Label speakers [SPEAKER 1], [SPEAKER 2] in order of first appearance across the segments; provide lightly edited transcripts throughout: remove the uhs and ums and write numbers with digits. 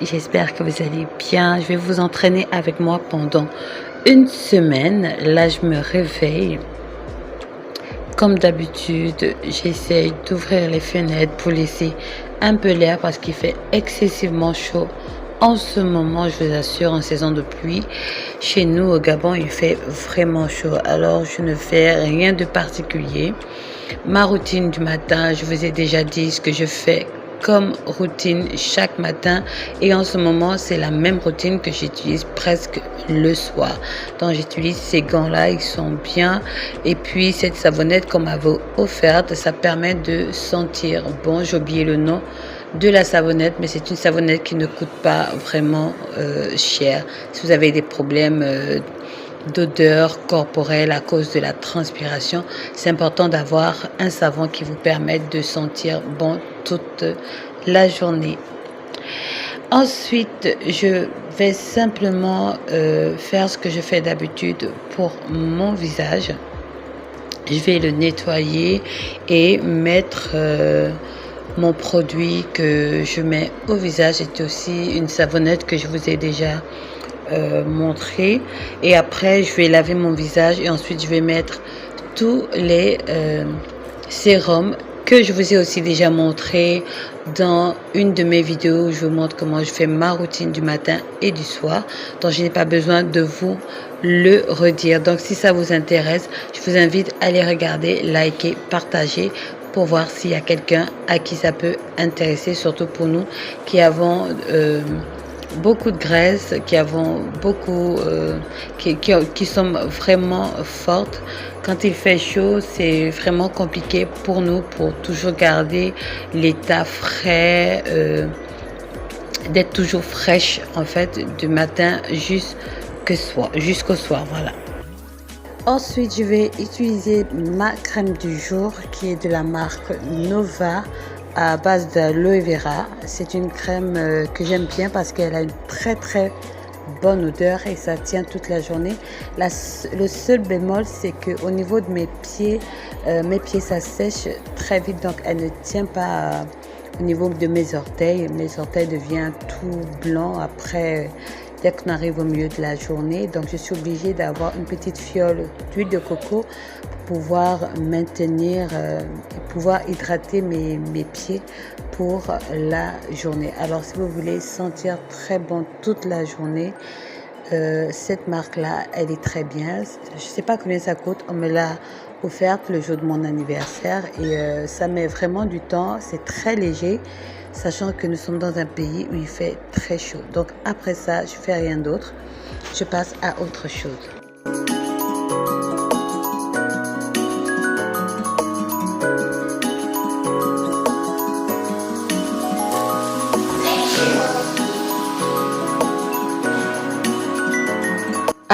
[SPEAKER 1] j'espère que vous allez bien. Je vais vous entraîner avec moi pendant une semaine. Là, je me réveille. Comme d'habitude, j'essaye d'ouvrir les fenêtres pour laisser un peu l'air parce qu'il fait excessivement chaud. En ce moment, je vous assure, en saison de pluie, chez nous au Gabon, il fait vraiment chaud. Alors, je ne fais rien de particulier. Ma routine du matin, je vous ai déjà dit ce que je fais comme routine chaque matin et en ce moment c'est la même routine que j'utilise presque le soir. Donc j'utilise ces gants-là, ils sont bien et puis cette savonnette qu'on m'avait offerte, ça permet de sentir bon. J'ai oublié le nom de la savonnette, mais c'est une savonnette qui ne coûte pas vraiment cher. Si vous avez des problèmes d'odeur corporelle à cause de la transpiration, c'est important d'avoir un savon qui vous permette de sentir bon toute la journée. Ensuite, je vais simplement faire ce que je fais d'habitude pour mon visage. Je vais le nettoyer et mettre mon produit que je mets au visage. C'est aussi une savonnette que je vous ai déjà montré, et après je vais laver mon visage et ensuite je vais mettre tous les sérums que je vous ai aussi déjà montré dans une de mes vidéos où je vous montre comment je fais ma routine du matin et du soir. Donc je n'ai pas besoin de vous le redire. Donc si ça vous intéresse, je vous invite à aller regarder, liker, partager pour voir s'il y a quelqu'un à qui ça peut intéresser, surtout pour nous qui avons beaucoup de graisse, qui avons beaucoup, qui sont vraiment fortes. Quand il fait chaud, c'est vraiment compliqué pour nous pour toujours garder l'état frais, d'être toujours fraîche en fait du matin jusqu'au soir, voilà. Ensuite, je vais utiliser ma crème du jour qui est de la marque Nova à base d'aloe vera. C'est une crème que j'aime bien parce qu'elle a une très bonne odeur et ça tient toute la journée. Le seul bémol, c'est qu'au niveau de mes pieds ça sèche très vite, donc elle ne tient pas au niveau de mes orteils. Mes orteils deviennent tout blancs après dès qu'on arrive au milieu de la journée. Donc je suis obligée d'avoir une petite fiole d'huile de coco pour pouvoir maintenir pouvoir hydrater mes pieds pour la journée. Alors si vous voulez sentir très bon toute la journée, cette marque là elle est très bien. Je sais pas combien ça coûte, on me l'a offerte le jour de mon anniversaire et ça met vraiment du temps. C'est très léger, sachant que nous sommes dans un pays où il fait très chaud. Donc après ça, je fais rien d'autre. Je passe à autre chose.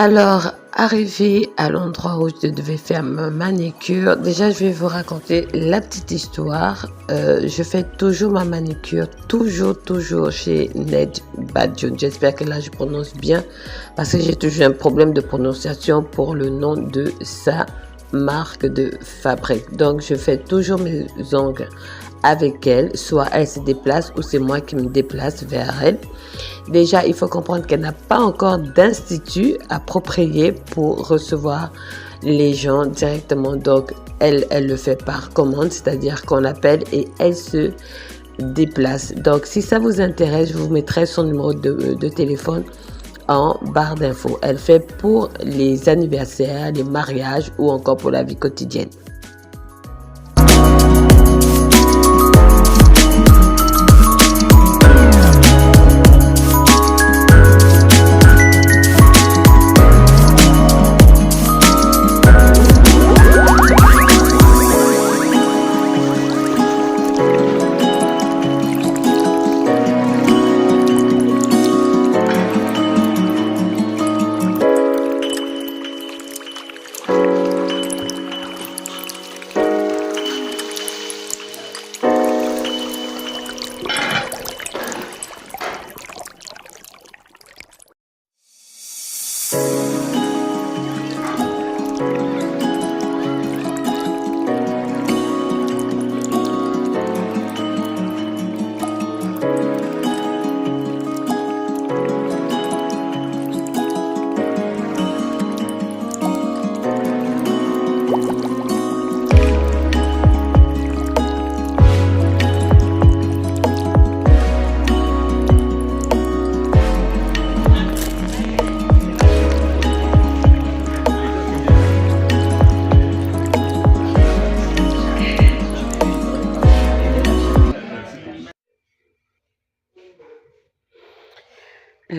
[SPEAKER 1] Alors, arrivé à l'endroit où je devais faire ma manicure, déjà je vais vous raconter la petite histoire. Je fais toujours ma manicure, toujours chez Ned Badjoun. J'espère que là je prononce bien parce que j'ai toujours un problème de prononciation pour le nom de sa marque de fabrique. Donc je fais toujours mes ongles avec elle, soit elle se déplace ou c'est moi qui me déplace vers elle. Déjà, il faut comprendre qu'elle n'a pas encore d'institut approprié pour recevoir les gens directement. Donc, elle le fait par commande, c'est-à-dire qu'on appelle et elle se déplace. Donc, si ça vous intéresse, je vous mettrai son numéro de téléphone en barre d'infos. Elle fait pour les anniversaires, les mariages ou encore pour la vie quotidienne.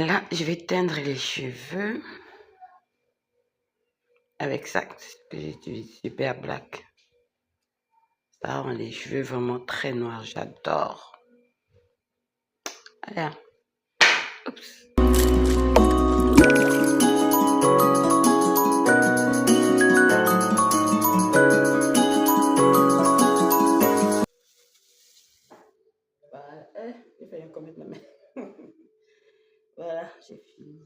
[SPEAKER 1] Là, je vais teindre les cheveux avec ça que j'utilise, Super Black. Ça rend les cheveux vraiment très noirs, j'adore. Allez, oups. Voilà, j'ai failli encore mettre ma main. Voilà, j'ai fini.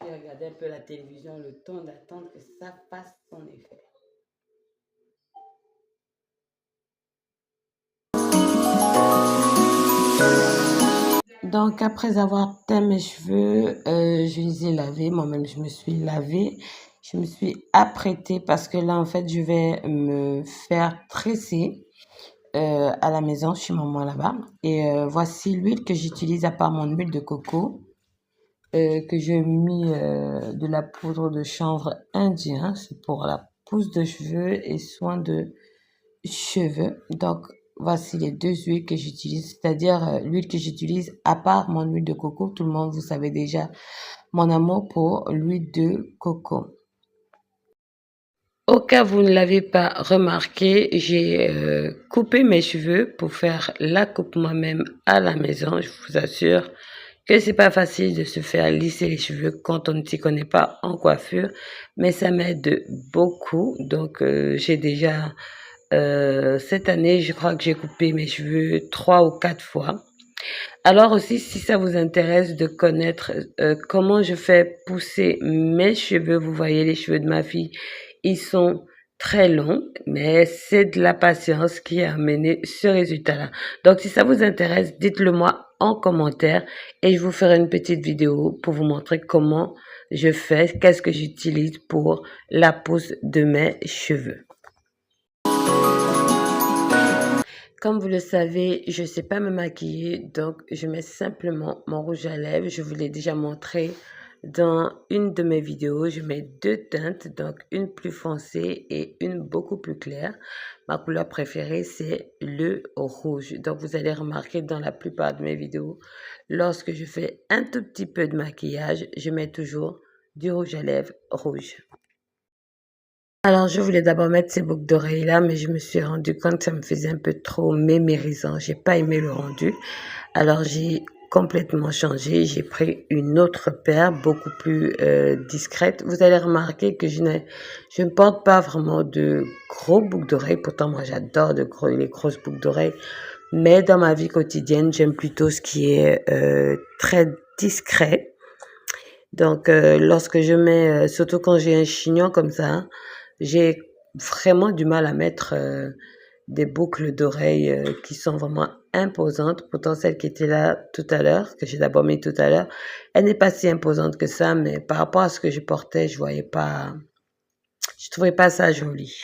[SPEAKER 1] Je vais regarder un peu la télévision, le temps d'attendre que ça fasse son effet. Donc, après avoir teint mes cheveux, je les ai lavés. Moi-même, je me suis lavée. Je me suis apprêtée parce que là, en fait, je vais me faire tresser à la maison, chez maman là-bas. Et voici l'huile que j'utilise à part mon huile de coco. Que j'ai mis de la poudre de chanvre indien. C'est pour la pousse de cheveux et soin de cheveux. Donc, voici les deux huiles que j'utilise, c'est-à-dire l'huile que j'utilise à part mon huile de coco. Tout le monde, vous savez déjà mon amour pour l'huile de coco. Au cas où vous ne l'avez pas remarqué, j'ai coupé mes cheveux pour faire la coupe moi-même à la maison. Je vous assure que c'est pas facile de se faire lisser les cheveux quand on ne s'y connaît pas en coiffure, mais ça m'aide beaucoup. Donc, j'ai déjà cette année, je crois que j'ai coupé mes cheveux 3 ou 4 fois. Alors aussi, si ça vous intéresse de connaître comment je fais pousser mes cheveux, vous voyez les cheveux de ma fille, ils sont très longs, mais c'est de la patience qui a amené ce résultat-là. Donc, si ça vous intéresse, dites-le moi en commentaire et je vous ferai une petite vidéo pour vous montrer comment je fais, qu'est-ce que j'utilise pour la pousse de mes cheveux. Comme vous le savez, je ne sais pas me maquiller, donc je mets simplement mon rouge à lèvres. Je vous l'ai déjà montré dans une de mes vidéos. Je mets deux teintes, donc une plus foncée et une beaucoup plus claire. Ma couleur préférée, c'est le rouge. Donc vous allez remarquer dans la plupart de mes vidéos, lorsque je fais un tout petit peu de maquillage, je mets toujours du rouge à lèvres rouge. Alors, je voulais d'abord mettre ces boucles d'oreilles là, mais je me suis rendu compte que ça me faisait un peu trop mémérisant. J'ai pas aimé le rendu. Alors, j'ai complètement changé. J'ai pris une autre paire, beaucoup plus discrète. Vous allez remarquer que je ne porte pas vraiment de gros boucles d'oreilles. Pourtant, moi, j'adore les grosses boucles d'oreilles. Mais dans ma vie quotidienne, j'aime plutôt ce qui est très discret. Donc, lorsque je mets, surtout quand j'ai un chignon comme ça, j'ai vraiment du mal à mettre des boucles d'oreilles qui sont vraiment imposantes. Pourtant, celle qui était là tout à l'heure, que j'ai d'abord mis tout à l'heure, elle n'est pas si imposante que ça, mais par rapport à ce que je portais, je trouvais pas ça joli.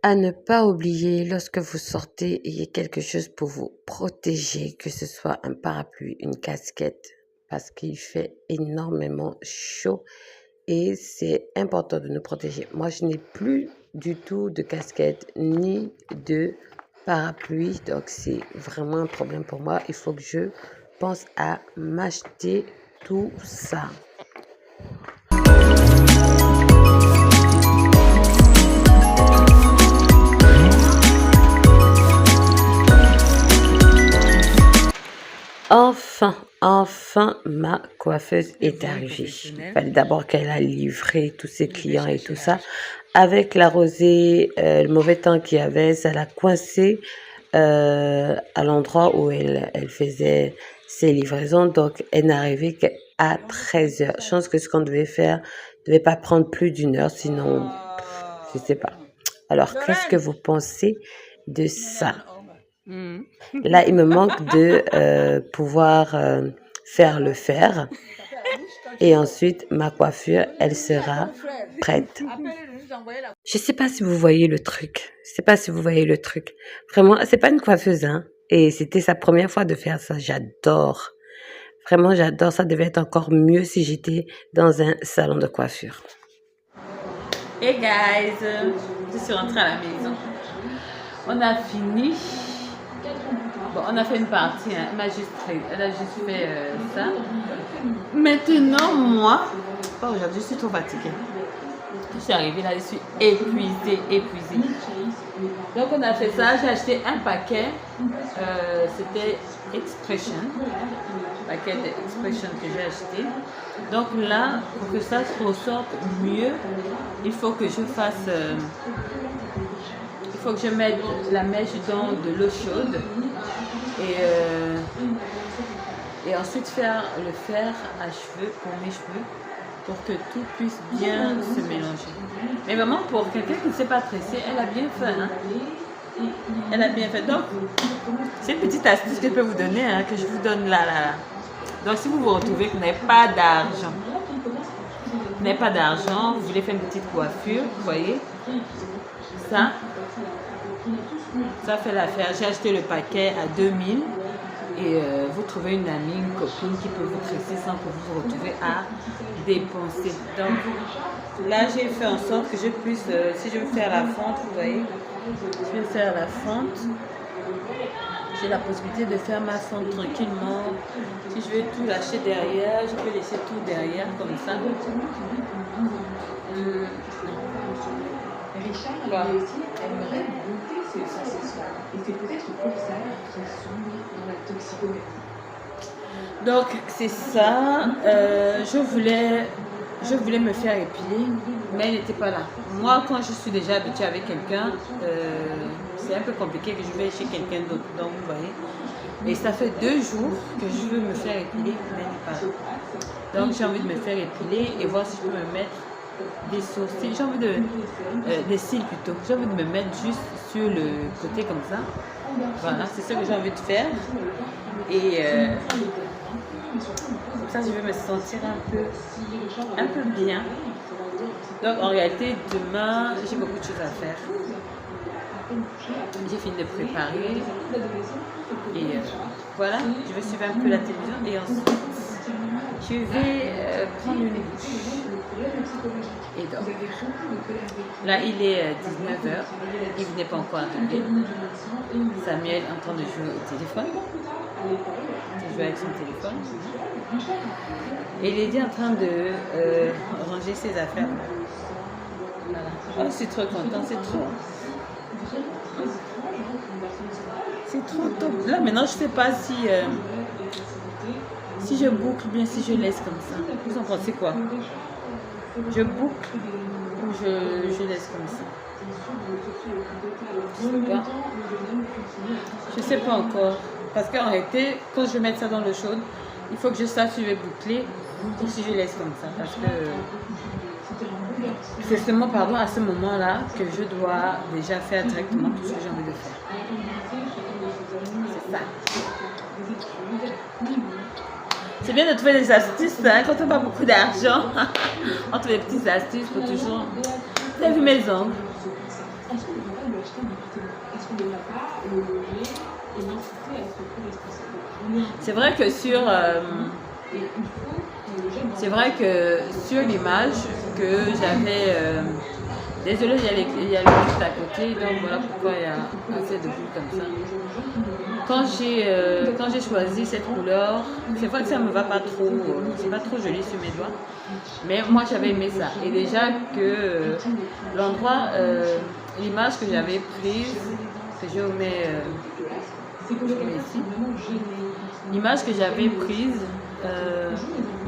[SPEAKER 1] À ne pas oublier, lorsque vous sortez, ayez quelque chose pour vous protéger, que ce soit un parapluie, une casquette, parce qu'il fait énormément chaud et c'est important de nous protéger. Moi, je n'ai plus du tout de casquette ni de parapluie, donc c'est vraiment un problème pour moi. Il faut que je pense à m'acheter tout ça. Enfin, ma coiffeuse est arrivée. Il fallait d'abord qu'elle a livré tous ses clients et tout ça. Avec la rosée, le mauvais temps qu'il y avait, ça l'a coincé à l'endroit où elle faisait ses livraisons. Donc, elle n'est arrivée qu'à 13 heures. Je pense que ce qu'on devait faire ne devait pas prendre plus d'une heure, sinon, je ne sais pas. Alors, qu'est-ce que vous pensez de ça? Là, il me manque de pouvoir faire le fer. Et ensuite, ma coiffure, elle sera prête. Je ne sais pas si vous voyez le truc. Je sais pas si vous voyez le truc. Vraiment, c'est pas une coiffeuse, hein. Et c'était sa première fois de faire ça. J'adore. Vraiment, j'adore. Ça devait être encore mieux si j'étais dans un salon de coiffure. Hey guys, je suis rentrée à la maison. On a fini. Bon, on a fait une partie. Hein. Elle a juste fait ça. Maintenant, moi, aujourd'hui, je suis trop fatiguée. Je suis arrivée là, je suis épuisée. Donc, on a fait ça. J'ai acheté un paquet. C'était Expression. Paquet d'Expression que j'ai acheté. Donc là, pour que ça se ressorte mieux, il faut que je fasse. Il faut que je mette la mèche dans de l'eau chaude et ensuite faire le fer à cheveux pour mes cheveux pour que tout puisse bien se mélanger. Mais vraiment, pour quelqu'un qui ne sait pas tresser, elle a bien fait. Hein? Elle a bien fait. Donc, c'est une petite astuce que je peux vous donner, hein, que je vous donne là. Donc, si vous vous retrouvez que vous n'avez pas d'argent, vous voulez faire une petite coiffure, vous voyez, ça fait l'affaire. J'ai acheté le paquet à 2000 et vous trouvez une amie, une copine qui peut vous tresser sans que vous vous retrouvez à dépenser. Donc là, j'ai fait en sorte que je puisse, si je veux faire la fente, vous voyez, je vais faire la fente. J'ai la possibilité de faire ma fente tranquillement. Si je veux tout lâcher derrière, je peux laisser tout derrière comme ça.
[SPEAKER 2] Richard lui aussi aimerait goûter ces sensations. Et c'est peut-être pour ça qu'il sombre dans la toxicomanie.
[SPEAKER 1] Donc c'est ça. Je voulais me faire épiler, mais elle n'était pas là. Moi, quand je suis déjà habituée avec quelqu'un, c'est un peu compliqué que je vais chez quelqu'un d'autre. Donc vous voyez. Et ça fait 2 jours que je veux me faire épiler, mais elle n'est pas là. Donc j'ai envie de me faire épiler et voir si je peux me mettre des sourcils, j'ai envie des cils plutôt, j'ai envie de me mettre juste sur le côté comme ça, voilà, c'est ça que j'ai envie de faire et comme ça je vais me sentir un peu bien. Donc en réalité demain j'ai beaucoup de choses à faire, j'ai fini de préparer et voilà, je vais suivre un peu la télévision et ensuite je vais prendre une douche et dormir. Là, il est 19h. Il n'est pas encore arrivé. Samuel est en train de jouer au téléphone. Il joue avec son téléphone. Et il est en train de ranger ses affaires. Voilà. Oh, je suis trop contente. C'est trop top. Là, maintenant, je ne sais pas si je boucle ou bien si je laisse comme ça. Vous en pensez quoi? Je boucle ou je laisse comme ça? Je sais pas encore. Parce qu'en réalité, quand je vais mettre ça dans l'eau chaude, il faut que je sache si je vais boucler ou si je laisse comme ça. Parce que c'est seulement à ce moment-là que je dois déjà faire directement tout ce que j'ai envie de faire. C'est ça. C'est bien de trouver des astuces hein, quand on n'a pas beaucoup d'argent. On trouve des petites astuces pour toujours. Vous avez vu mes ongles? C'est vrai que sur l'image que j'avais, désolée, il y a le juste à côté, donc voilà pourquoi il y a assez de bulles comme ça. Quand j'ai choisi cette couleur, c'est vrai que ça me va pas trop, c'est pas trop joli sur mes doigts, mais moi j'avais aimé ça. Et déjà que l'endroit, l'image que j'avais prise, que je mets ici, l'image que j'avais prise,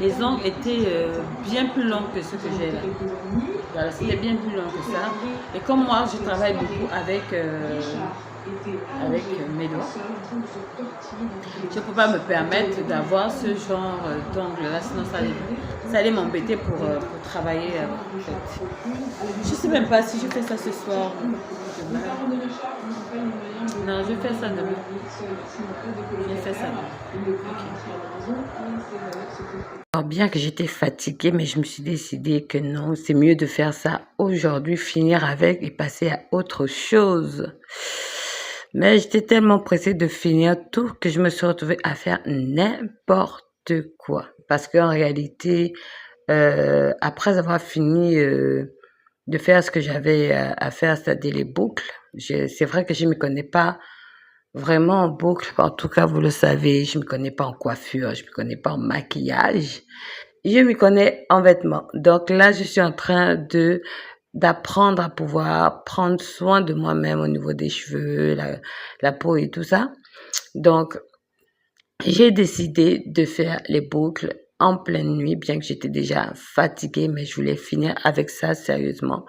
[SPEAKER 1] les ongles étaient bien plus longs que ceux que j'ai là. Voilà, c'était bien plus long que ça. Et comme moi, je travaille beaucoup avec mes doigts, je ne peux pas me permettre d'avoir ce genre d'ongle là, sinon ça allait m'embêter pour travailler. En fait. Je ne sais même pas si je fais ça ce soir. Non, je vais faire ça demain. Je vais faire ça demain. Okay. Alors bien que j'étais fatiguée, mais je me suis décidée que non, c'est mieux de faire ça aujourd'hui, finir avec et passer à autre chose. Mais j'étais tellement pressée de finir tout que je me suis retrouvée à faire n'importe quoi. Parce qu'en réalité, après avoir fini de faire ce que j'avais à faire, c'est-à-dire les boucles, c'est vrai que je ne me connais pas vraiment en boucle. En tout cas, vous le savez, je ne me connais pas en coiffure, je ne me connais pas en maquillage. Je me connais en vêtements. Donc là, je suis en train d'apprendre à pouvoir prendre soin de moi-même au niveau des cheveux, la peau et tout ça. Donc, j'ai décidé de faire les boucles en pleine nuit, bien que j'étais déjà fatiguée, mais je voulais finir avec ça sérieusement.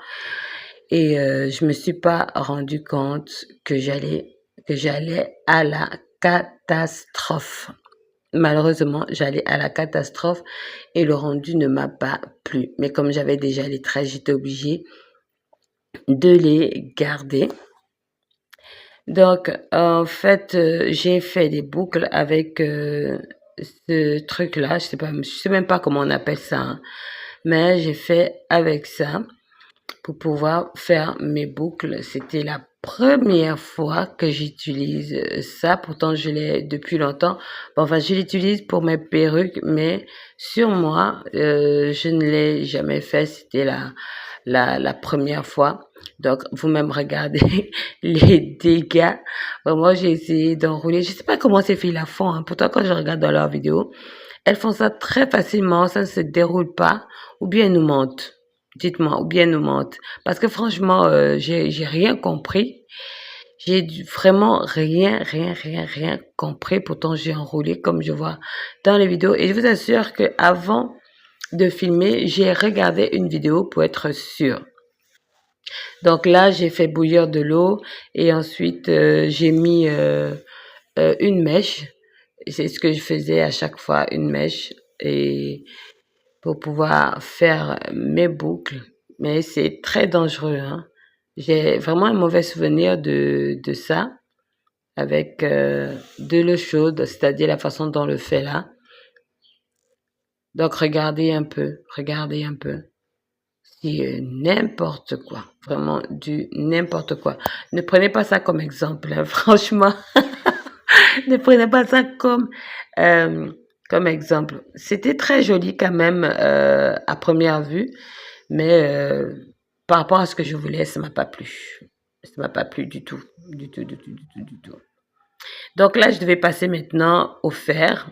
[SPEAKER 1] Et je me suis pas rendu compte que j'allais à la catastrophe. Malheureusement, j'allais à la catastrophe et le rendu ne m'a pas plu. Mais comme j'avais déjà les traits, j'étais obligée de les garder. Donc, en fait, j'ai fait des boucles avec ce truc-là. Je sais même pas comment on appelle ça, hein. Mais j'ai fait avec ça pour pouvoir faire mes boucles. C'était la première fois que j'utilise ça. Pourtant, je l'ai depuis longtemps. Bon, enfin, je l'utilise pour mes perruques, mais sur moi, je ne l'ai jamais fait. C'était la première fois. Donc, vous-même regardez les dégâts. Moi, j'ai essayé d'enrouler. Je sais pas comment ces filles la font, hein. Pourtant, quand je regarde dans leurs vidéos, elles font ça très facilement. Ça ne se déroule pas. Ou bien elles nous mentent. Dites-moi, ou bien elles nous mentent. Parce que franchement, j'ai rien compris. Vraiment rien compris. Pourtant, j'ai enroulé comme je vois dans les vidéos. Et je vous assure que avant de filmer, j'ai regardé une vidéo pour être sûre. Donc là, j'ai fait bouillir de l'eau et ensuite j'ai mis une mèche. C'est ce que je faisais à chaque fois, une mèche, et pour pouvoir faire mes boucles. Mais c'est très dangereux, hein. J'ai vraiment un mauvais souvenir de ça avec de l'eau chaude, c'est-à-dire la façon dont on le fait là. Donc regardez un peu. C'est n'importe quoi, vraiment du n'importe quoi. Ne prenez pas ça comme exemple, hein, franchement. Ne prenez pas ça euh, comme exemple. C'était très joli quand même à première vue, mais par rapport à ce que je voulais, ça m'a pas plu. Ça m'a pas plu du tout, du tout, du tout, du tout, du tout. Donc là, je devais passer maintenant au fer.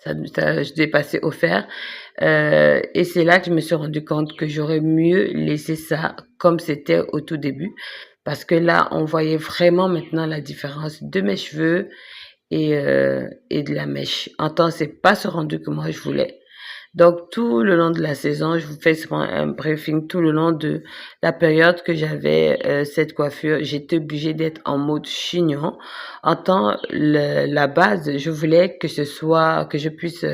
[SPEAKER 1] Je devais passer au fer. Et c'est là que je me suis rendu compte que j'aurais mieux laissé ça comme c'était au tout début. Parce que là, on voyait vraiment maintenant la différence de mes cheveux et de la mèche. En temps, c'est pas ce rendu que moi je voulais. Donc, tout le long de la saison, je vous fais souvent un briefing tout le long de la période que j'avais cette coiffure. J'étais obligée d'être en mode chignon. En temps, la base, je voulais que ce soit, que je puisse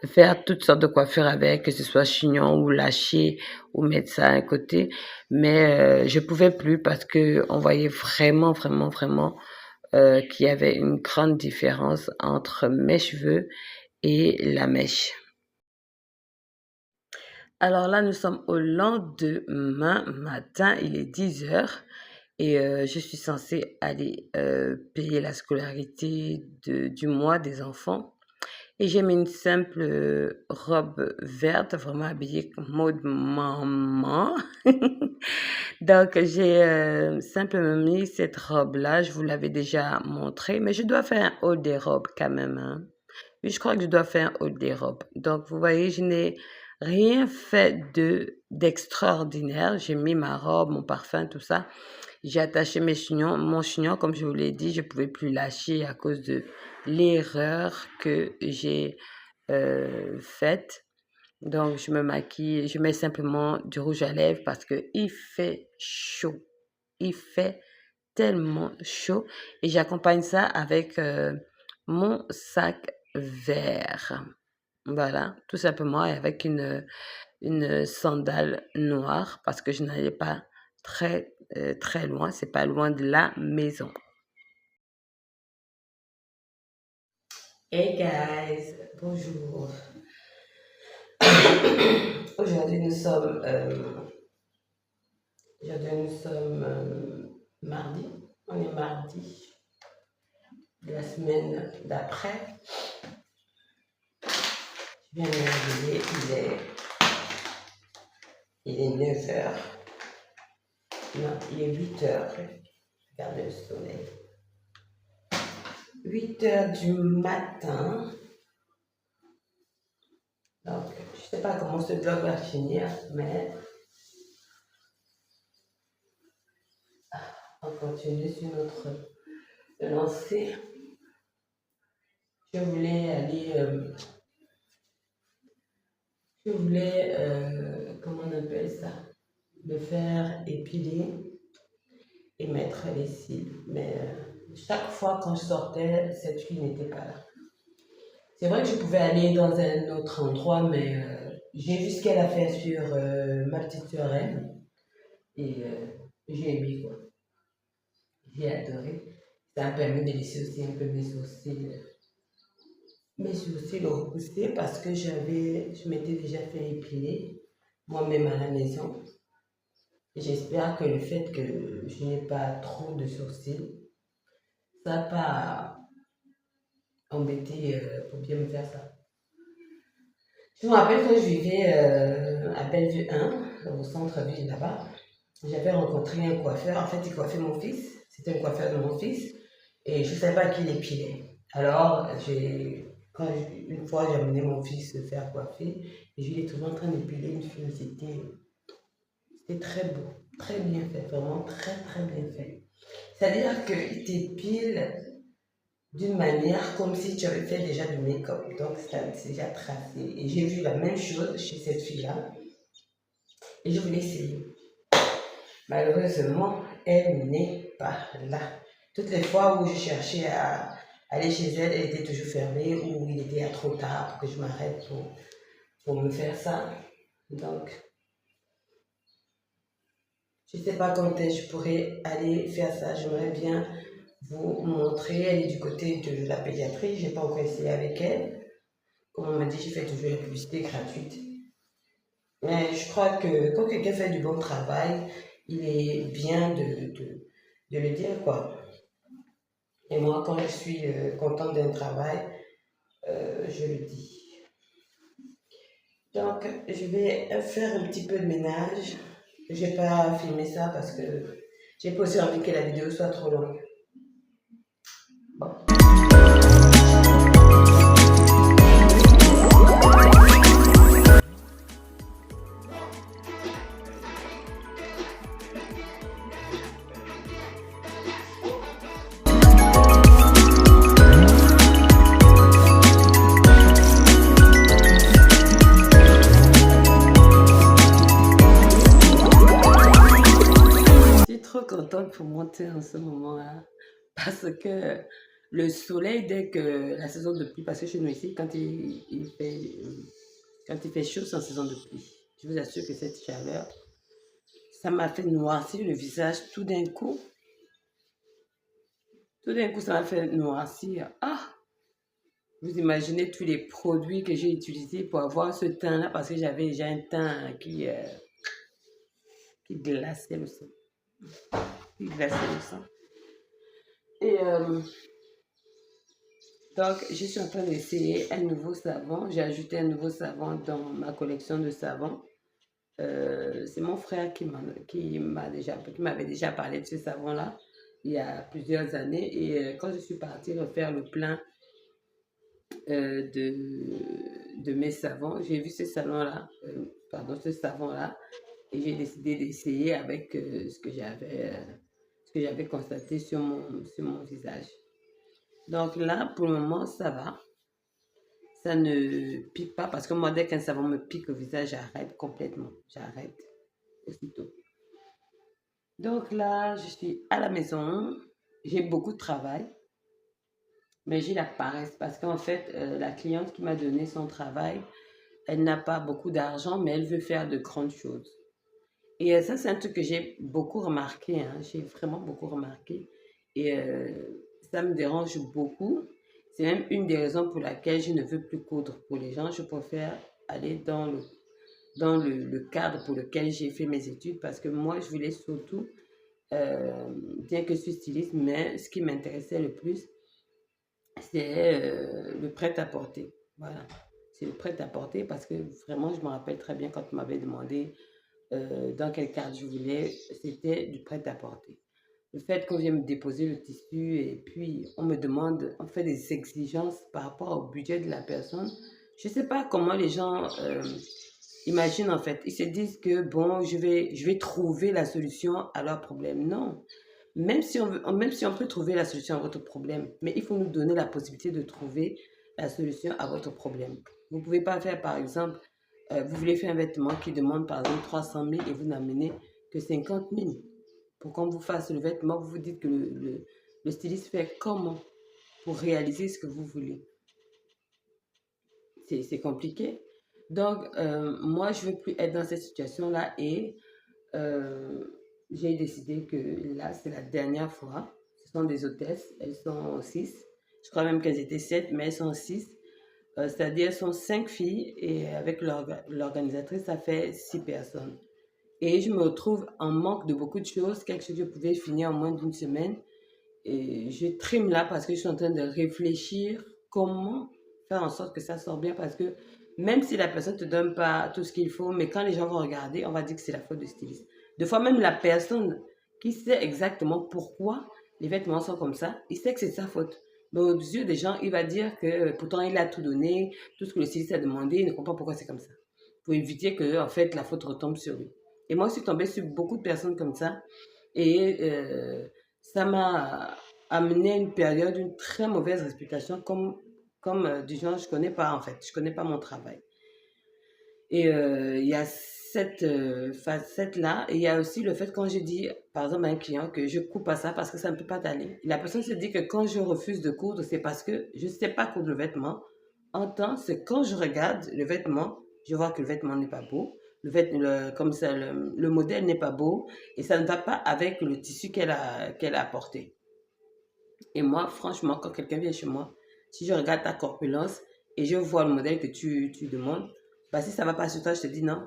[SPEAKER 1] faire toutes sortes de coiffures avec, que ce soit chignon ou lâché ou mettre ça à un côté. Mais je pouvais plus parce que on voyait vraiment qu'il y avait une grande différence entre mes cheveux et la mèche. Alors là, nous sommes au lendemain matin, il est 10 heures et je suis censée aller payer la scolarité du mois des enfants. Et j'ai mis une simple robe verte, vraiment habillée comme mode maman. Donc j'ai simplement mis cette robe-là, je vous l'avais déjà montré, mais je dois faire un haut des robes quand même, hein. Oui, je crois que je dois faire un haut des robes. Donc vous voyez, je n'ai rien fait d'extraordinaire. J'ai mis ma robe, mon parfum, tout ça. J'ai attaché mon chignon, comme je vous l'ai dit, je ne pouvais plus lâcher à cause de l'erreur que j'ai faite. Donc, je me maquille, je mets simplement du rouge à lèvres parce que il fait chaud. Il fait tellement chaud. Et j'accompagne ça avec mon sac vert. Voilà, tout simplement, et avec une sandale noire parce que je n'allais pas très loin. C'est pas loin de la maison. Hey guys, bonjour. Aujourd'hui nous sommes mardi. On est mardi de la semaine d'après.
[SPEAKER 3] Je viens de me réveiller, il est 9 heures. Non, il est 8 heures. Regardez le soleil. 8 heures du matin. Donc, je ne sais pas comment ce vlog va finir, mais on continue sur notre lancée. Je voulais aller, comment on appelle ça, me faire épiler et mettre les cils. Mais chaque fois quand je sortais, cette fille n'était pas là. C'est vrai que je pouvais aller dans un autre endroit, mais j'ai vu ce qu'elle a fait sur ma petite sœur M et j'ai aimé quoi. J'ai adoré. Ça m'a permis de laisser aussi un peu mes sourcils repoussés parce que je m'étais déjà fait épiler moi-même à la maison. J'espère que le fait que je n'ai pas trop de sourcils, ça n'a pas embêté pour bien me faire ça. Je me rappelle quand je vivais à Bellevue 1, au centre-ville là-bas, j'avais rencontré un coiffeur. En fait, il coiffait mon fils. C'était un coiffeur de mon fils. Et je ne savais pas qui l'épilait. Alors, une fois, j'ai amené mon fils se faire coiffer. Et je l'ai trouvé en train d'épiler une fille. C'était très beau. Très bien fait. Vraiment très, très bien fait. C'est-à-dire qu'il t'épile d'une manière comme si tu avais fait déjà du make-up. Donc, c'est déjà tracé. Et j'ai vu la même chose chez cette fille-là. Et je voulais essayer. Malheureusement, elle n'est pas là. Toutes les fois où je cherchais à aller chez elle, elle était toujours fermée ou il était trop tard pour que je m'arrête pour me faire ça. Donc, je ne sais pas quand je pourrais aller faire ça. J'aimerais bien vous montrer. Elle est du côté de la pédiatrie. Je n'ai pas encore essayé avec elle. Comme on m'a dit, je fais toujours une publicité gratuite. Mais je crois que quand quelqu'un fait du bon travail, il est bien de le dire, quoi. Et moi, quand je suis contente d'un travail, je le dis. Donc, je vais faire un petit peu de ménage. Je n'ai pas filmé ça parce que j'ai pas aussi envie que la vidéo soit trop longue. Bon. Contente pour monter en ce moment-là parce que le soleil, dès que la saison de pluie, parce que chez nous ici, quand il fait chaud, c'est en saison de pluie. Je vous assure que cette chaleur, ça m'a fait noircir le visage tout d'un coup. Tout d'un coup, ça m'a fait noircir. Ah! Vous imaginez tous les produits que j'ai utilisés pour avoir ce teint-là, parce que j'avais déjà un teint qui glaçait le sang. Qui glaçait le sang. Et donc, je suis en train d'essayer un nouveau savon. J'ai ajouté un nouveau savon dans ma collection de savons. C'est mon frère qui m'avait déjà parlé de ce savon-là il y a plusieurs années. Et quand je suis partie refaire le plein de mes savons, j'ai vu ce savon-là, et j'ai décidé d'essayer avec ce que j'avais constaté sur mon visage. Donc là, pour le moment, ça va. Ça ne pique pas parce que moi, dès qu'un savon me pique au visage, j'arrête complètement. J'arrête aussitôt. Donc là, je suis à la maison. J'ai beaucoup de travail. Mais j'ai la paresse parce qu'en fait, la cliente qui m'a donné son travail, elle n'a pas beaucoup d'argent, mais elle veut faire de grandes choses. Et ça, c'est un truc que j'ai beaucoup remarqué. Hein. J'ai vraiment beaucoup remarqué. Et ça me dérange beaucoup. C'est même une des raisons pour laquelle je ne veux plus coudre pour les gens. Je préfère aller dans le cadre pour lequel j'ai fait mes études parce que moi, je voulais surtout, bien que je suis styliste, mais ce qui m'intéressait le plus, c'est le prêt-à-porter. Voilà. c'est le prêt-à-porter parce que vraiment, je me rappelle très bien quand tu m'avais demandé dans quel cadre je voulais, c'était du prêt-à-porter. Le fait qu'on vienne me déposer le tissu et puis on me demande, on fait des exigences par rapport au budget de la personne. Je ne sais pas comment les gens imaginent en fait. Ils se disent que bon, je vais trouver la solution à leur problème. Non. Même si on peut trouver la solution à votre problème, mais il faut nous donner la possibilité de trouver la solution à votre problème. Vous ne pouvez pas faire, par exemple, vous voulez faire un vêtement qui demande, par exemple, 300 000 et vous n'amenez que 50 000. Pour qu'on vous fasse le vêtement, vous vous dites que le styliste fait comment pour réaliser ce que vous voulez. C'est compliqué. Donc, moi, je ne veux plus être dans cette situation-là et euh, j'ai décidé que là, c'est la dernière fois. Ce sont des hôtesses, elles sont 6. Je crois même qu'elles étaient 7, mais elles sont 6. C'est-à-dire, elles sont 5 filles et avec l'organisatrice, ça fait 6 personnes. Et je me retrouve en manque de beaucoup de choses, quelque chose que je pouvais finir en moins d'une semaine. Et je trime là parce que je suis en train de réfléchir comment faire en sorte que ça sorte bien. Parce que même si la personne ne te donne pas tout ce qu'il faut, mais quand les gens vont regarder, on va dire que c'est la faute du styliste. Des fois, même la personne qui sait exactement pourquoi les vêtements sont comme ça, il sait que c'est sa faute. Mais aux yeux des gens, il va dire que pourtant il a tout donné, tout ce que le styliste a demandé, il ne comprend pas pourquoi c'est comme ça. Pour éviter que en fait, la faute retombe sur lui. Et moi, je suis tombée sur beaucoup de personnes comme ça. Et ça m'a amené à une période d'une très mauvaise réputation, comme du genre, je ne connais pas en fait, je ne connais pas mon travail. Et il y a cette facette-là, et il y a aussi le fait quand je dis, par exemple, à un client que je coupe à ça parce que ça ne peut pas t'aller. La personne se dit que quand je refuse de coudre, c'est parce que je ne sais pas coudre le vêtement. En temps, c'est quand je regarde le vêtement, je vois que le vêtement n'est pas beau, comme ça, le modèle n'est pas beau, et ça ne va pas avec le tissu qu'elle a apporté. Et moi, franchement, quand quelqu'un vient chez moi, si je regarde ta corpulence et je vois le modèle que tu demandes, bah si ça ne va pas sur toi, je te dis non.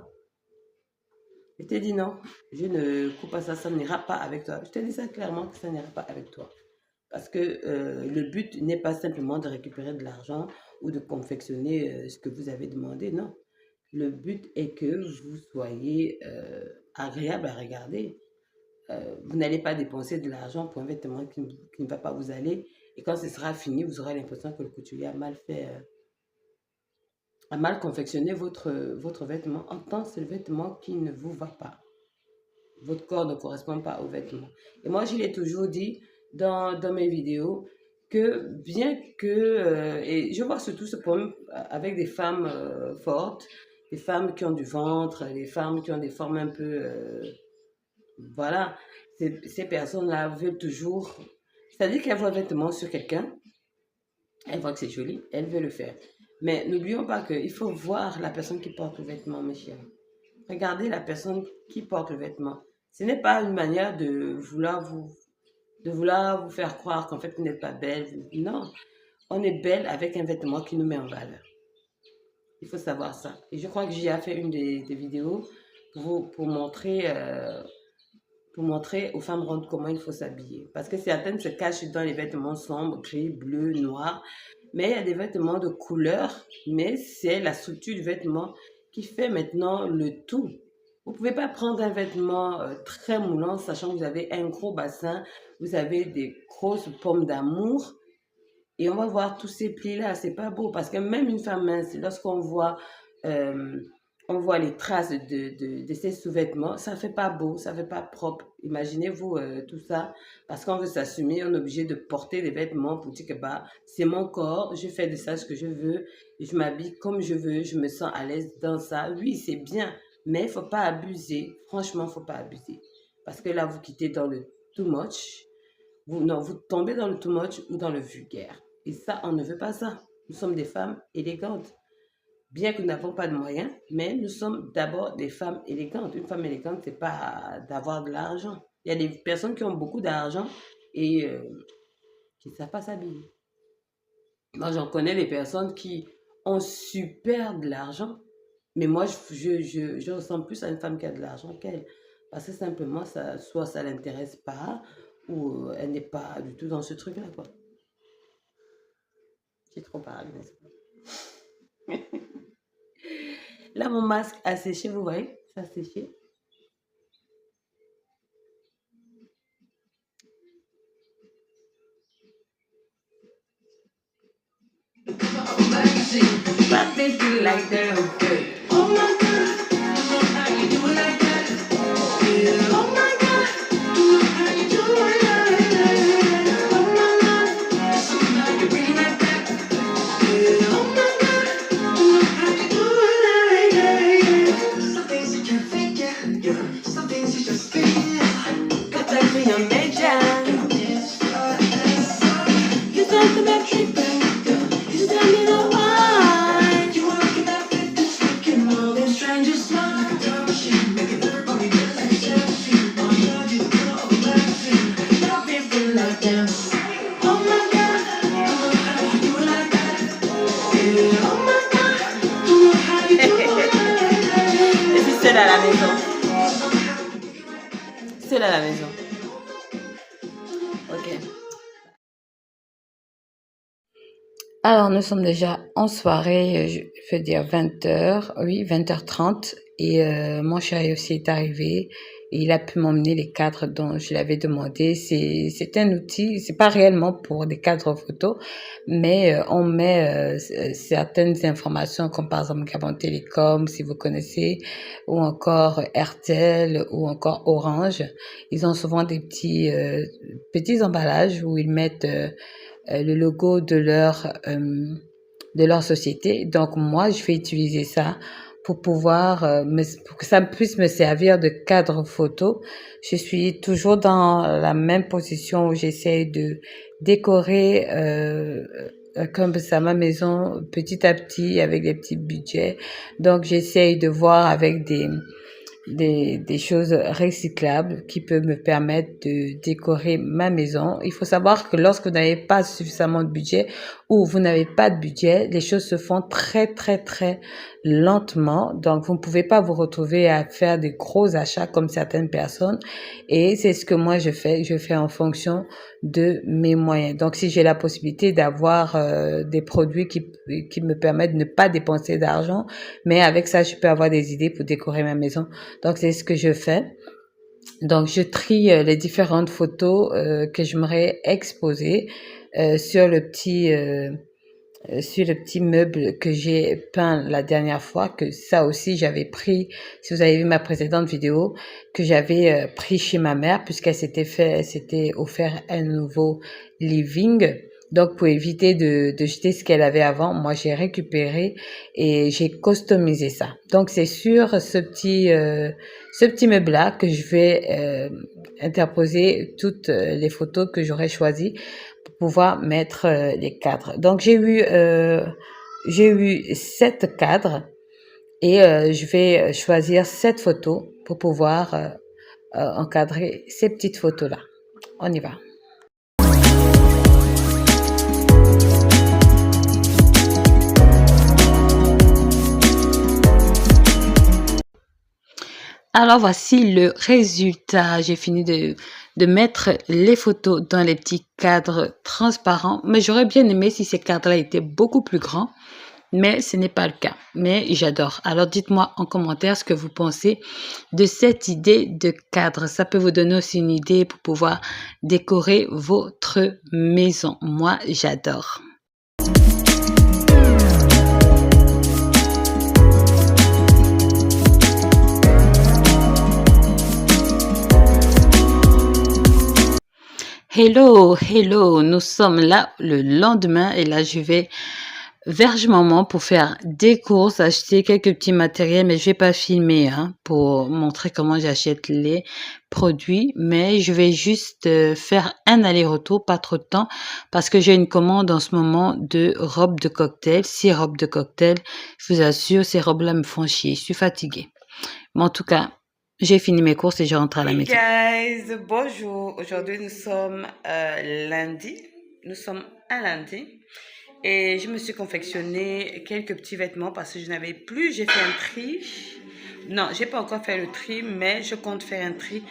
[SPEAKER 3] Je te dis non, je ne coupe pas ça, ça n'ira pas avec toi. Je te dis ça clairement que ça n'ira pas avec toi. Parce que le but n'est pas simplement de récupérer de l'argent ou de confectionner ce que vous avez demandé, non. Le but est que vous soyez agréable à regarder. Vous n'allez pas dépenser de l'argent pour un vêtement qui ne va pas vous aller. Et quand ce sera fini, vous aurez l'impression que le couturier a mal fait, a mal confectionné votre vêtement. En tant que c'est le vêtement qui ne vous va pas. Votre corps ne correspond pas au vêtement. Et moi, je l'ai toujours dit dans mes vidéos que bien que, et je vois surtout ce problème avec des femmes fortes, des femmes qui ont du ventre, des femmes qui ont des formes un peu, voilà, ces personnes-là veulent toujours, c'est-à-dire qu'elles voient un vêtement sur quelqu'un, elles voient que c'est joli, elles veulent le faire. Mais n'oublions pas qu'il faut voir la personne qui porte le vêtement, mes chers. Regardez la personne qui porte le vêtement. Ce n'est pas une manière de vouloir vous faire croire qu'en fait vous n'êtes pas belle. Non, on est belle avec un vêtement qui nous met en valeur. Il faut savoir ça. Et je crois que j'ai fait une des vidéos pour montrer aux femmes rondes comment il faut s'habiller. Parce que certaines se cachent dans les vêtements sombres, gris, bleu, noir. Mais il y a des vêtements de couleur, mais c'est la structure du vêtement qui fait maintenant le tout. Vous ne pouvez pas prendre un vêtement très moulant, sachant que vous avez un gros bassin, vous avez des grosses pommes d'amour, et on va voir tous ces plis-là, c'est pas beau, parce que même une femme mince, lorsqu'on voit, euh, on voit les traces de ces sous-vêtements, ça fait pas beau, ça fait pas propre. Imaginez-vous tout ça, parce qu'on veut s'assumer, on est obligé de porter des vêtements pour dire que bah, c'est mon corps, je fais de ça ce que je veux, je m'habille comme je veux, je me sens à l'aise dans ça. Oui, c'est bien, mais il faut pas abuser. Franchement, il faut pas abuser. Parce que là, vous quittez dans le too much, non, vous tombez dans le too much ou dans le vulgaire. Et ça, on ne veut pas ça. Nous sommes des femmes élégantes. Bien que nous n'avons pas de moyens, mais nous sommes d'abord des femmes élégantes. Une femme élégante, c'est pas d'avoir de l'argent. Il y a des personnes qui ont beaucoup d'argent et qui ne savent pas s'habiller. Moi, j'en connais des personnes qui ont super de l'argent, mais moi, je ressemble plus à une femme qui a de l'argent qu'elle. Parce que simplement, soit ça ne l'intéresse pas, ou elle n'est pas du tout dans ce truc-là, quoi. J'ai trop parlé, n'est-ce pas? Là, mon masque a séché, vous voyez? Ça a séché. But they feel like they're okay. Oh my God, how you do it like that? Yeah. Oh my God, how you do it like that? Oh my God, something you bring like that. Yeah. Oh my God, how you do it like that? Some things you can't fake, yeah. Some things you just feel. Got that be a major. You got the metric, you tell me the why. You are looking at it, it's looking more than strangers. Like a time machine, making everybody dance like a selfie. Oh, yeah, you the girl of a magazine. Love people like them. Oh my God, how you do it like that? Yeah. Oh my God, how you do it like that? Et c'est seul à la maison. Seul à la maison. Ok. Alors, nous sommes déjà en soirée, je veux dire 20h, oui, 20h30. Et mon chéri aussi est arrivé. Et il a pu m'emmener les cadres dont je l'avais demandé. C'est un outil, c'est pas réellement pour des cadres photos, mais on met certaines informations, comme par exemple Gabon Télécom, si vous connaissez, ou encore RTL, ou encore Orange. Ils ont souvent des petits emballages où ils mettent le logo de leur société. Donc moi, je vais utiliser ça pour pouvoir pour que ça puisse me servir de cadre photo. Je suis toujours dans la même position où j'essaie de décorer comme ça ma maison petit à petit avec des petits budgets. Donc j'essaie de voir avec des choses recyclables qui peuvent me permettre de décorer ma maison. Il faut savoir que lorsque vous n'avez pas suffisamment de budget ou vous n'avez pas de budget, les choses se font très, très, très lentement. Donc, vous ne pouvez pas vous retrouver à faire des gros achats comme certaines personnes. Et c'est ce que moi, je fais. Je fais en fonction de mes moyens. Donc, si j'ai la possibilité d'avoir des produits qui me permettent de ne pas dépenser d'argent, mais avec ça, je peux avoir des idées pour décorer ma maison. Donc, c'est ce que je fais. Donc, je trie les différentes photos que j'aimerais exposer sur le petit meuble que j'ai peint la dernière fois, que ça aussi j'avais pris, si vous avez vu ma précédente vidéo, que j'avais pris chez ma mère puisqu'elle s'était offert un nouveau living. Donc pour éviter de jeter ce qu'elle avait avant, moi j'ai récupéré et j'ai customisé ça. Donc c'est sur ce petit meuble-là que je vais interposer toutes les photos que j'aurais choisies pour pouvoir mettre les cadres. Donc j'ai eu 7 cadres et je vais choisir 7 photos pour pouvoir encadrer ces petites photos-là. On y va. Alors voici le résultat. J'ai fini de mettre les photos dans les petits cadres transparents. Mais j'aurais bien aimé si ces cadres-là étaient beaucoup plus grands. Mais ce n'est pas le cas. Mais j'adore. Alors dites-moi en commentaire ce que vous pensez de cette idée de cadre. Ça peut vous donner aussi une idée pour pouvoir décorer votre maison. Moi, j'adore. Hello, hello, nous sommes là le lendemain et là je vais vers Maman pour faire des courses, acheter quelques petits matériels, mais je vais pas filmer pour montrer comment j'achète les produits, mais je vais juste faire un aller-retour, pas trop de temps, parce que j'ai une commande en ce moment de robes de cocktail, 6 robes de cocktail. Je vous assure, ces robes-là me font chier, je suis fatiguée. Mais en tout cas, j'ai fini mes courses et je rentre à la maison. Hey guys, bonjour. Aujourd'hui, nous sommes lundi. Nous sommes un lundi. Et je me suis confectionné quelques petits vêtements parce que je n'avais plus. J'ai fait un tri. Non, j'ai pas encore fait le tri, mais je compte faire un tri.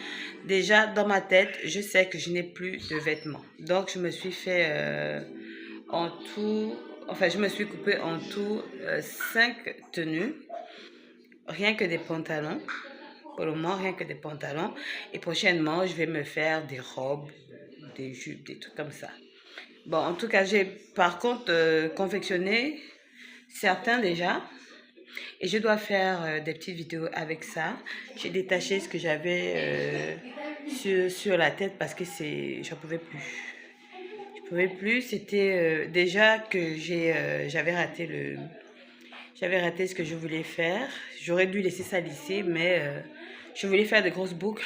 [SPEAKER 3] Déjà, dans ma tête, je sais que je n'ai plus de vêtements. Donc, je me suis fait en tout... Enfin, je me suis coupé en tout 5 tenues.
[SPEAKER 1] rien que des pantalons. Pour le moment, rien que des pantalons. Et prochainement, je vais me faire des robes, des jupes, des trucs comme ça. Bon, en tout cas, j'ai par contre confectionné certains déjà. Et je dois faire des petites vidéos avec ça. J'ai détaché ce que j'avais sur la tête parce que j'en pouvais plus. Je pouvais plus. C'était déjà que j'avais raté ce que je voulais faire. J'aurais dû laisser ça lisser, mais je voulais faire des grosses boucles,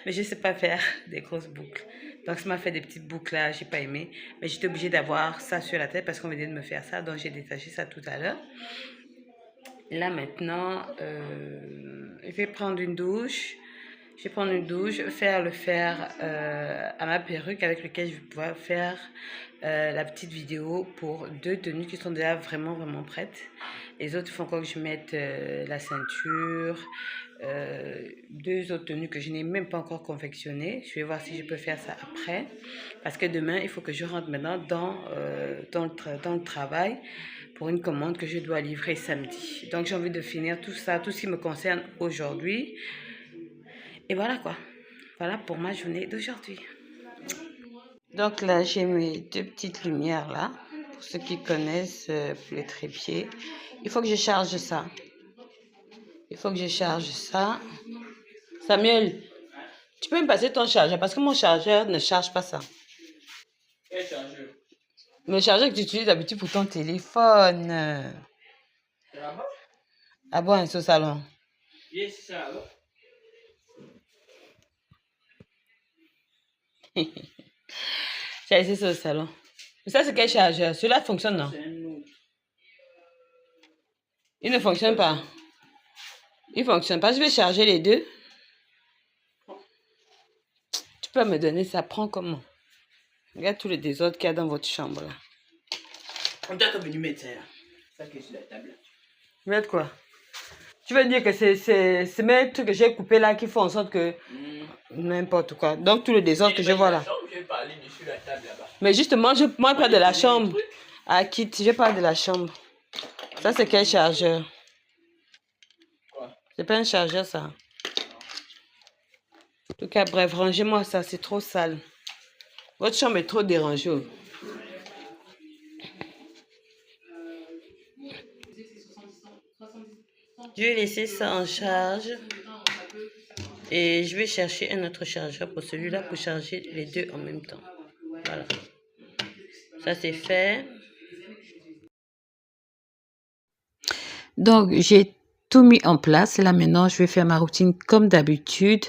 [SPEAKER 1] mais je ne sais pas faire des grosses boucles. Donc, ça m'a fait des petites boucles là, j'ai pas aimé. Mais j'étais obligée d'avoir ça sur la tête parce qu'on venait de me faire ça. Donc, j'ai détaché ça tout à l'heure. Là, maintenant, je vais prendre une douche. Je vais prendre une douche, faire le fer à ma perruque avec lequel je vais pouvoir faire la petite vidéo pour 2 tenues qui sont déjà vraiment, vraiment prêtes. Les autres, il faut encore que je mette la ceinture, 2 autres tenues que je n'ai même pas encore confectionnées. Je vais voir si je peux faire ça après. Parce que demain, il faut que je rentre maintenant dans le travail pour une commande que je dois livrer samedi. Donc, j'ai envie de finir tout ça, tout ce qui me concerne aujourd'hui. Et voilà quoi. Voilà pour ma journée d'aujourd'hui. Donc là, j'ai mes 2 petites lumières là. Pour ceux qui connaissent pour les trépieds. Il faut que je charge ça. Samuel, tu peux me passer ton chargeur parce que mon chargeur ne charge pas ça.
[SPEAKER 4] Quel chargeur?
[SPEAKER 1] Le chargeur que tu utilises d'habitude pour ton téléphone.
[SPEAKER 4] C'est là-bas?
[SPEAKER 1] Ah bon, c'est au salon.
[SPEAKER 4] Oui, c'est ça alors.
[SPEAKER 1] J'ai laissé ça au salon. Mais ça, c'est quel chargeur? Celui-là fonctionne, non?
[SPEAKER 4] C'est un autre.
[SPEAKER 1] Il ne fonctionne pas. Il fonctionne pas. Je vais charger les 2. Tu peux me donner ça. Prends comment? Regarde tous les désordres qu'il y a dans votre chambre là.
[SPEAKER 4] On t'a venu mettre ça là. Ça qui est sur la table.
[SPEAKER 1] Mettre quoi? Tu veux dire que c'est mes trucs que j'ai coupés là qui font en sorte que... N'importe quoi. Donc tout le désordre que je vois là.
[SPEAKER 4] Je vais parler dessus la table là-bas.
[SPEAKER 1] Mais justement, moi je parle de la chambre. Ah, quitte, je parle de la chambre. Ça c'est quel chargeur?
[SPEAKER 4] Quoi?
[SPEAKER 1] C'est pas un chargeur ça. En tout cas, bref, rangez-moi ça, c'est trop sale. Votre chambre est trop dérangée. Je vais laisser ça en charge. Et je vais chercher un autre chargeur pour celui-là pour charger les 2 en même temps. Voilà. Ça c'est fait. Donc j'ai tout mis en place. Là maintenant je vais faire ma routine comme d'habitude.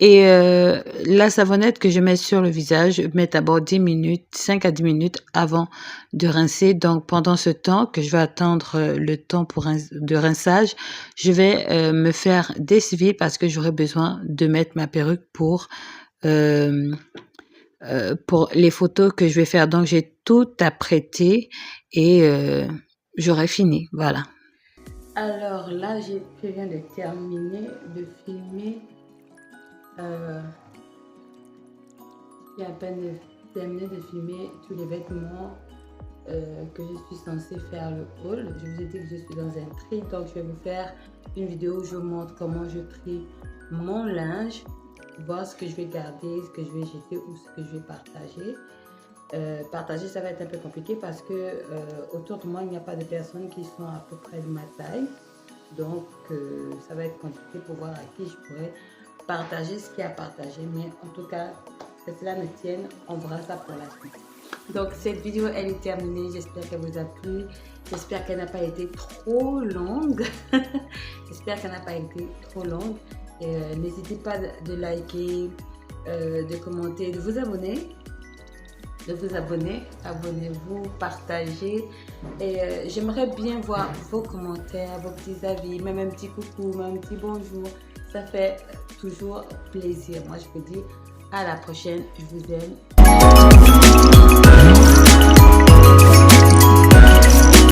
[SPEAKER 1] Et la savonnette que je mets sur le visage, je mets d'abord 10 minutes, 5 à 10 minutes avant de rincer. Donc pendant ce temps que je vais attendre le temps de rinçage, je vais me faire dessivir parce que j'aurai besoin de mettre ma perruque pour les photos que je vais faire. Donc j'ai tout apprêté et j'aurai fini. Voilà. Alors là, je viens de terminer de filmer. J'ai à peine terminé de filmer tous les vêtements que je suis censée faire le haul. Je vous ai dit que je suis dans un tri, donc je vais vous faire une vidéo où je vous montre comment je trie mon linge, voir ce que je vais garder, ce que je vais jeter ou ce que je vais partager. Partager, ça va être un peu compliqué parce que autour de moi, il n'y a pas de personnes qui sont à peu près de ma taille. Donc, ça va être compliqué pour voir à qui je pourrais partager ce qu'il y a à partager. Mais en tout cas, que cela me tienne, on verra ça pour la suite. Donc, cette vidéo, elle est terminée. J'espère qu'elle vous a plu. J'espère qu'elle n'a pas été trop longue. N'hésitez pas de liker, de commenter, de vous abonner. Abonnez-vous, partagez. Et j'aimerais bien voir vos commentaires, vos petits avis, même un petit coucou, même un petit bonjour. Ça fait toujours plaisir. Moi, je vous dis à la prochaine. Je vous aime.